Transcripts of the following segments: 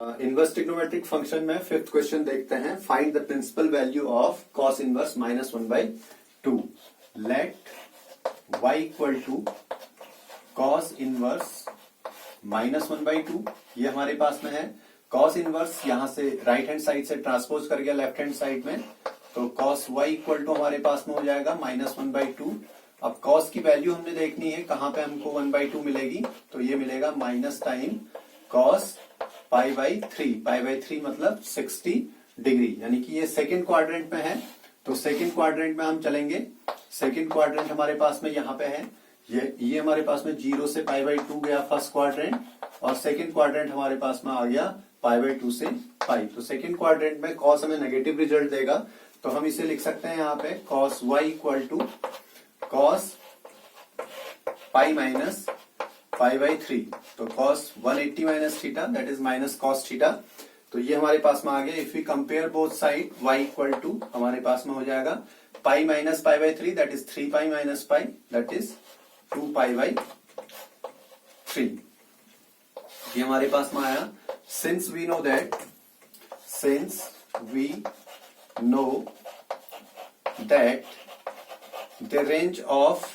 Inverse trigonometric function में fifth question देखते हैं. Find the principal value of cos inverse -1/2. Let y equal to cos inverse -1/2. ये हमारे पास में है. कॉस इनवर्स यहां से राइट हैंड साइड से ट्रांसपोज कर गया लेफ्ट हैंड साइड में, तो कॉस y इक्वल टू हमारे पास में हो जाएगा -1/2. अब कॉस की वैल्यू हमने देखनी है कहां पे हमको 1/2 मिलेगी, तो ये मिलेगा माइनस टाइम कॉस π/3. π/3 मतलब 60 डिग्री, यानी कि ये सेकेंड क्वाड्रेंट में है. तो सेकेंड क्वाड्रेंट में हम चलेंगे. सेकेंड क्वाड्रेंट हमारे पास में यहाँ पे है. ये हमारे पास में 0 से π/2 गया फर्स्ट क्वाड्रेंट, और सेकेंड क्वाड्रेंट हमारे पास में आ गया π/2 से π. तो सेकेंड क्वाड्रेंट में कॉस हमें नेगेटिव रिजल्ट देगा, तो हम इसे लिख सकते हैं यहाँ पे cos y equal to cos pi minus π/3. तो cos 180 minus theta that is minus cos theta. तो ये हमारे पास में आ गया. If we compare both side y equal to हमारे पास में हो जाएगा pi minus π/3 that is 3 pi minus pi that is 2 π/3. ये हमारे पास में आया. Since we know that the range of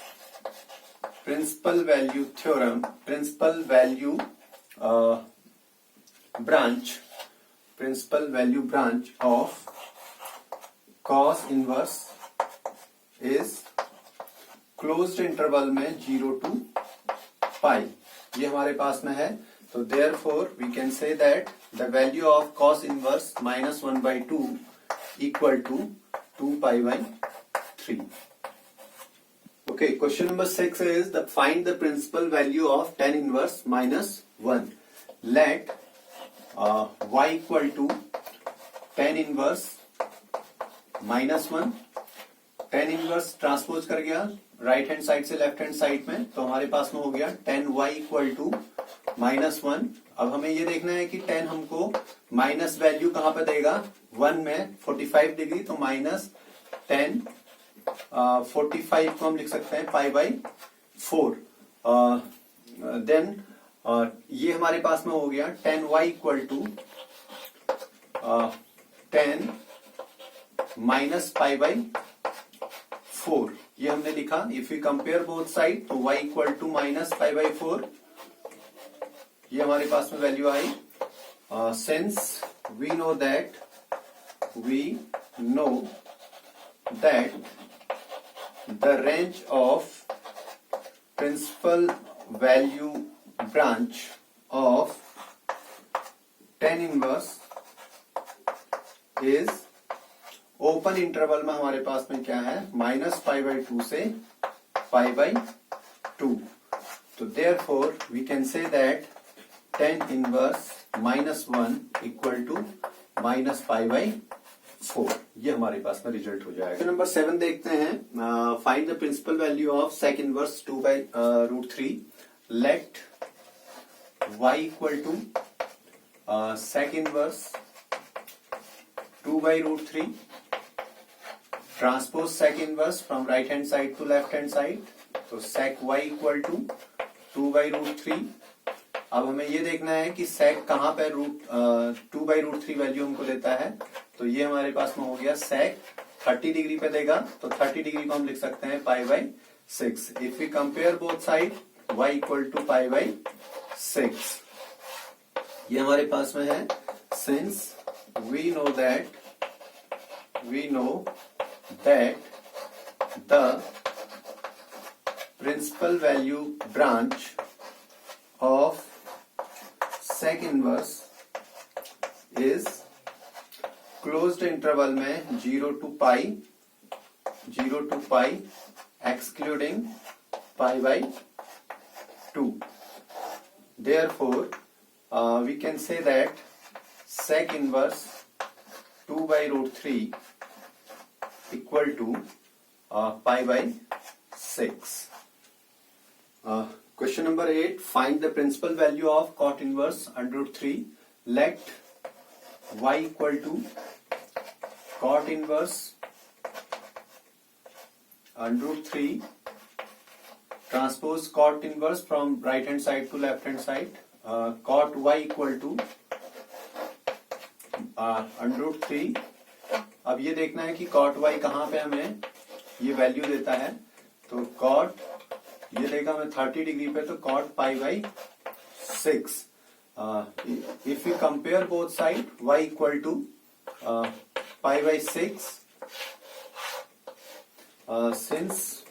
principal value theorem, principal value branch of cos inverse is closed interval में 0 to pi. ये हमारे पास में है. तो therefore we can say that the value of cos inverse -1/2 equal to 2 π/3. Okay, question number 6 is find the principal value of tan inverse -1. Let y equal to tan inverse -1. tan inverse transpose कर गया right hand side से left hand side में, तो हमारे पास में हो गया tan y इक्वल टू -1. अब हमें ये देखना है कि tan हमको माइनस वैल्यू कहां पे देगा. 1 में 45 डिग्री, तो माइनस tan 45 को हम लिख सकते हैं π/4. देन ये हमारे पास में हो गया tan y equal to tan -π/4. ये हमने लिखा. If you compare both side तो y इक्वल टू -π/4. ये हमारे पास में वैल्यू आई. Since we know that the range of principal value branch of tan inverse is open interval में हमारे पास में क्या है -π/2 से π/2. तो therefore we can say that tan inverse -1 equal to -π/4. ये हमारे पास में रिजल्ट हो जाएगा. नंबर 7 देखते हैं. Find the principal value of sec inverse 2/√3. Let y equal to sec inverse 2/√3. Transpose sec inverse from right hand side to left hand side, तो sec y equal to 2/√3. अब हमें ये देखना है कि sec कहां पे 2/√3 वैल्यू हमको देता है. तो ये हमारे पास में हो गया sec 30 डिग्री पे देगा, तो 30 डिग्री को हम लिख सकते हैं π/6. If we compare both side y equal to π/6. ये हमारे पास में है. Since we know that the principal value branch of sec inverse is closed interval में 0 to pi excluding π/2. Therefore we can say that sec inverse 2/√3 equal to π/6. Question number 8. Find the principal value of cot inverse √3. Let y equal to cot inverse √3 transpose cot inverse from right hand side to left hand side. Cot y equal to √3। अब ये देखना है कि cot y कहाँ पे हमें ये value देता है, तो cot ये देगा हमें 30 डिग्री पे, तो cot pi by 6। If you compare both side, y equal to pi by 6, since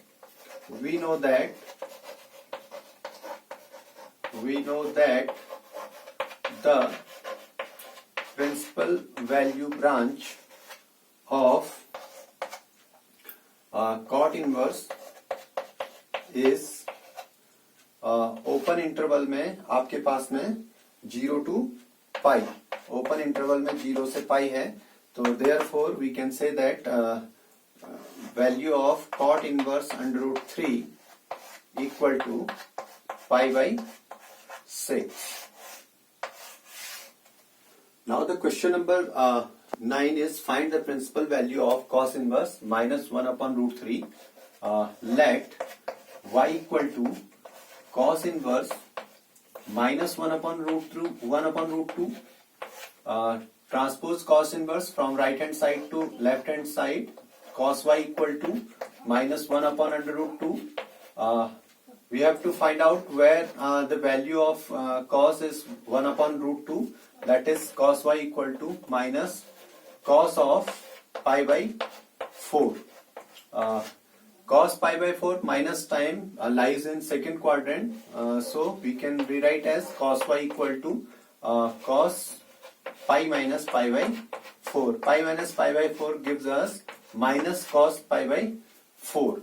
we know that the principal value branch of cot inverse is open interval में आपके पास में 0 to पाई, ओपन इंटरवल में 0 से पाई है, तो therefore we can say that value of cot inverse under root 3 equal to pi by 6. Now the question number 9 is find the principal value of cos inverse minus 1 upon root 3. Let y equal to cos inverse minus 1 upon root 2. Transpose cos inverse from right hand side to left hand side. Cos y equal to minus 1 upon under root 2. We have to find out where the value of cos is 1 upon root 2. That is cos y equal to minus cos of pi by 4. Cos pi by 4 minus time lies in second quadrant. So we can rewrite as cos y equal to cos pi minus pi by 4. Pi minus pi by 4 gives us minus cos pi by 4.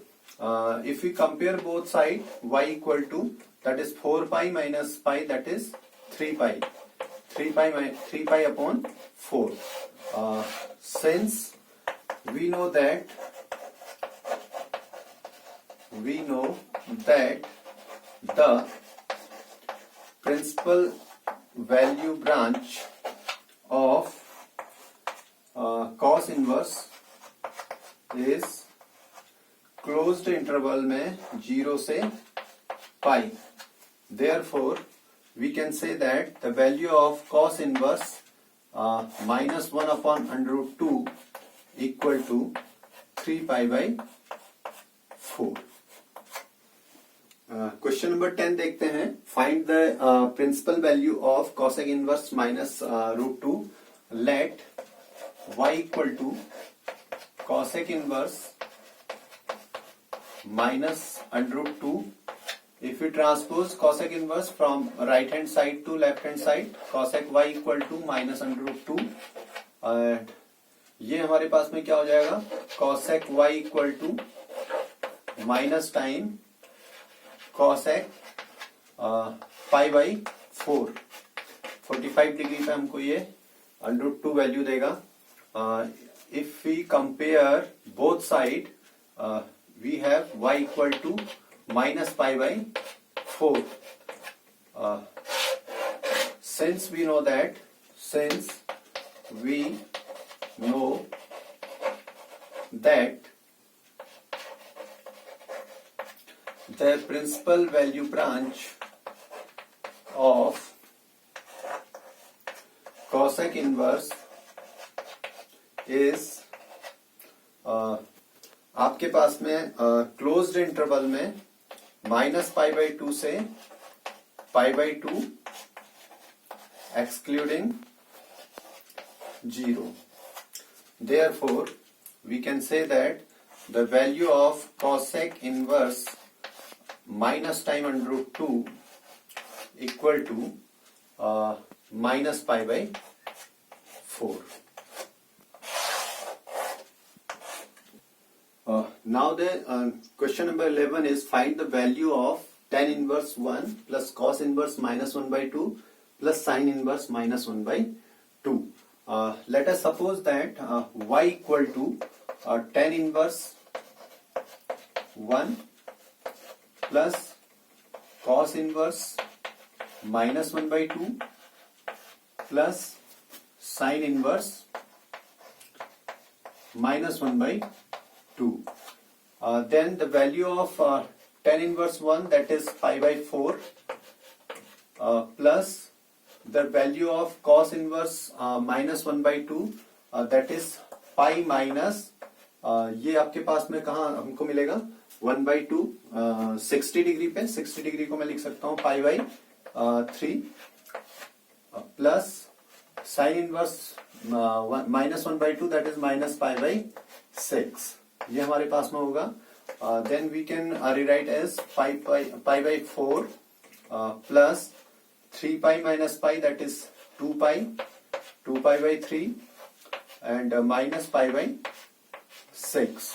If we compare both sides, y equal to, that is 4 pi minus pi, that is 3 pi. 3 pi upon 4. Since we know that the principal value branch of cos inverse is closed interval में 0 से pi. Therefore, we can say that the value of cos inverse minus 1 upon under root 2 equal to 3 pi by 4. Question number 10 देखते हैं. Find the principal value of cosec inverse minus root 2. Let y equal to cosec inverse minus under root 2. If we transpose cosec inverse from right hand side to left hand side, cosec y equal to minus under root 2. ये हमारे पास में क्या हो जाएगा, cosec y equal to minus time cosec pi by 4. 45 degree पे हमको ये under root 2 वैल्यू देगा. If we compare both side, we have y equal to minus pi by 4. Since we know that the principal value branch of cosec inverse is आपके पास में closed interval में minus pi by 2 से pi by 2 excluding 0. Therefore, we can say that the value of cosec inverse minus time under root 2 equal to minus pi by 4. Now the question number 11 is find the value of tan inverse 1 plus cos inverse minus 1 by 2 plus sin inverse minus 1 by 2. Let us suppose that y equal to tan inverse 1 plus cos inverse minus 1 by 2 plus sin inverse minus 1 by 2. Then the value of tan inverse 1, that is pi by 4 plus the value of cos inverse minus 1/2 that is pi minus ये आपके पास में कहा हमको मिलेगा 1/2 60 degree पे 60 degree को मैं लिख सकता हूं pi plus sine inverse minus 1/2 that is minus pi ये हमारे पास में होगा. Then we can rewrite as pi/4 plus 3 pi minus pi that is 2 pi/3 and minus pi/6.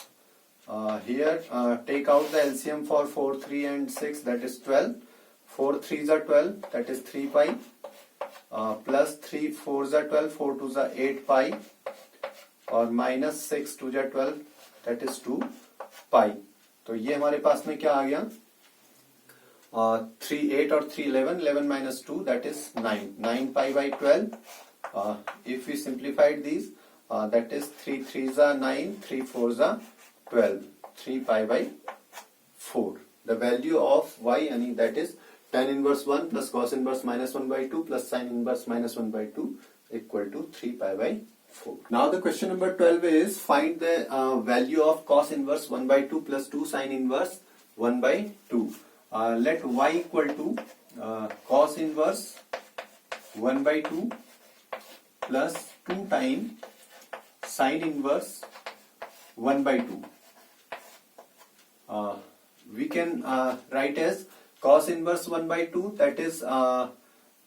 Here take out the LCM for 4, 3 and 6 that is 12. 4 3s are 12 that is 3 pi plus 3 4s are 12 4 2s are 8 pi और minus 6 2s are 12 that is 2 pi. तो ये हमारे पास में क्या आ गया 3 8 और 3 11 11 minus 2 that is 9 pi/12. If we simplified these that is 3 3s are 9 3 4s are 12 3 pi/4. The value of y यानी that is tan inverse 1 plus cos inverse minus 1/2 plus sin inverse minus 1/2 equal to 3 pi/4. Now the question number 12 is find the value of cos inverse 1/2 plus 2 sin inverse 1/2. Let y equal to cos inverse 1/2 plus 2 times sin inverse 1/2. We can write as cos inverse 1/2 that is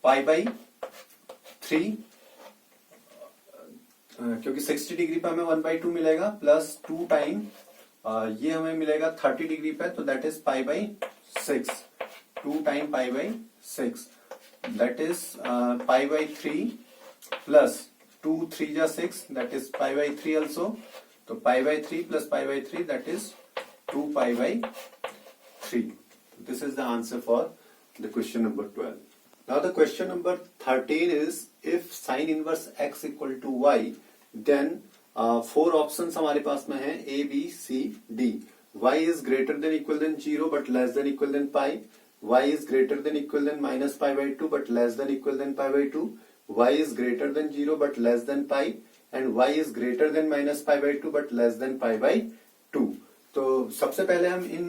pi/3 क्योंकि 60 degree पे हमें 1/2 मिलेगा plus 2 time ये हमें मिलेगा 30 degree पे तो that is pi/6 2 time pi/6 that is pi/3 plus 2 3 जा 6 दैट इज pi/3 also तो pi/3 plus pi/3 that is 2 pi/3. This is the answer for the question number 12. Now the question number 13 is if sin inverse x equal to y then 4 options हमारे पास में है A B C D. Y is greater than equal than 0 but less than equal than pi. Y is greater than equal than minus pi/2 but less than equal than pi/2. Y is greater than 0 but less than pi and y is greater than minus pi/2 but less than pi/2. तो सबसे पहले हम इन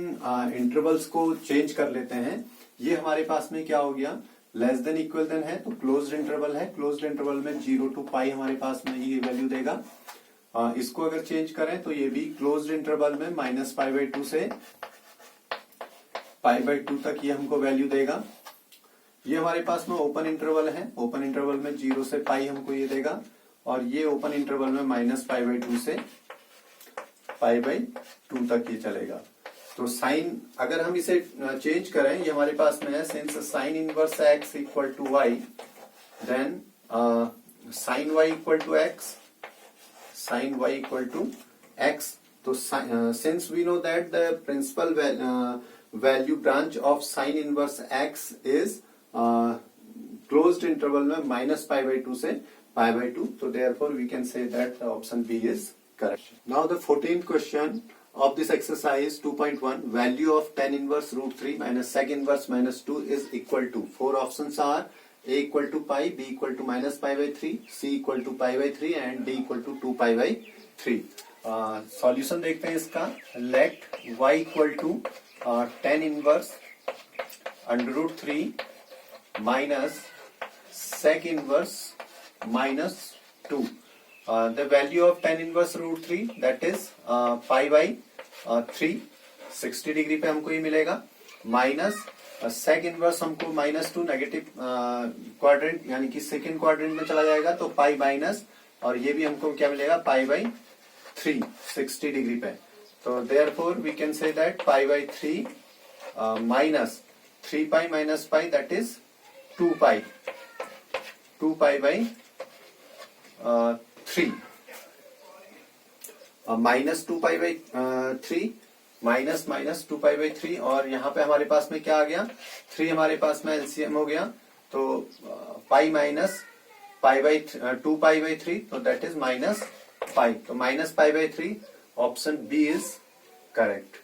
intervals को change कर लेते हैं. ये हमारे पास में क्या हो गया लेस देन इक्वल देन है तो क्लोज्ड इंटरवल है. क्लोज्ड इंटरवल में 0 to पाई हमारे पास में ये वैल्यू देगा. इसको अगर चेंज करें तो ये भी क्लोज्ड इंटरवल में माइनस pi/2 से pi/2 तक ये हमको वैल्यू देगा. ये हमारे पास में ओपन इंटरवल है. ओपन इंटरवल में 0 से पाई हमको ये देगा और ये ओपन इंटरवल में माइनस pi/2 से pi/2 तक ये चलेगा. तो साइन अगर हम इसे चेंज करें ये हमारे पास में है since sine inverse x equal to y then sine y equal to x sine y equal to x. तो since we know that the principal value branch of sine inverse x is closed interval में minus pi/2 से pi/2 तो therefore we can say that option B is correct. Now the 14th question of this exercise 2.1 value of tan inverse √3 minus sec inverse minus 2 is equal to 4 options are a equal to pi, b equal to minus pi/3, c equal to pi/3 and d equal to 2 pi/3. Solution देखते हैं इसका. let y equal to tan inverse √3 minus sec inverse minus 2. The value of tan inverse √3 that is pi/3 60 degree पे हमको ये मिलेगा minus sec inverse हमको -2 negative quadrant यानी कि सेकंड क्वाड्रेंट में चला जाएगा तो पाई माइनस और ये भी हमको क्या मिलेगा pi/3 60 डिग्री पे. तो therefore we can say that pi/3 minus 3 pi minus pi that is 2 pi 2 pi/3 minus 2 pi/3 minus minus 2 pi/3 और यहाँ पे हमारे पास में क्या आ गया 3 हमारे पास में एलसीएम हो गया तो पाई माइनस pi/2 pi/3 तो दैट इज माइनस पाई. तो minus pi/3 option B is correct.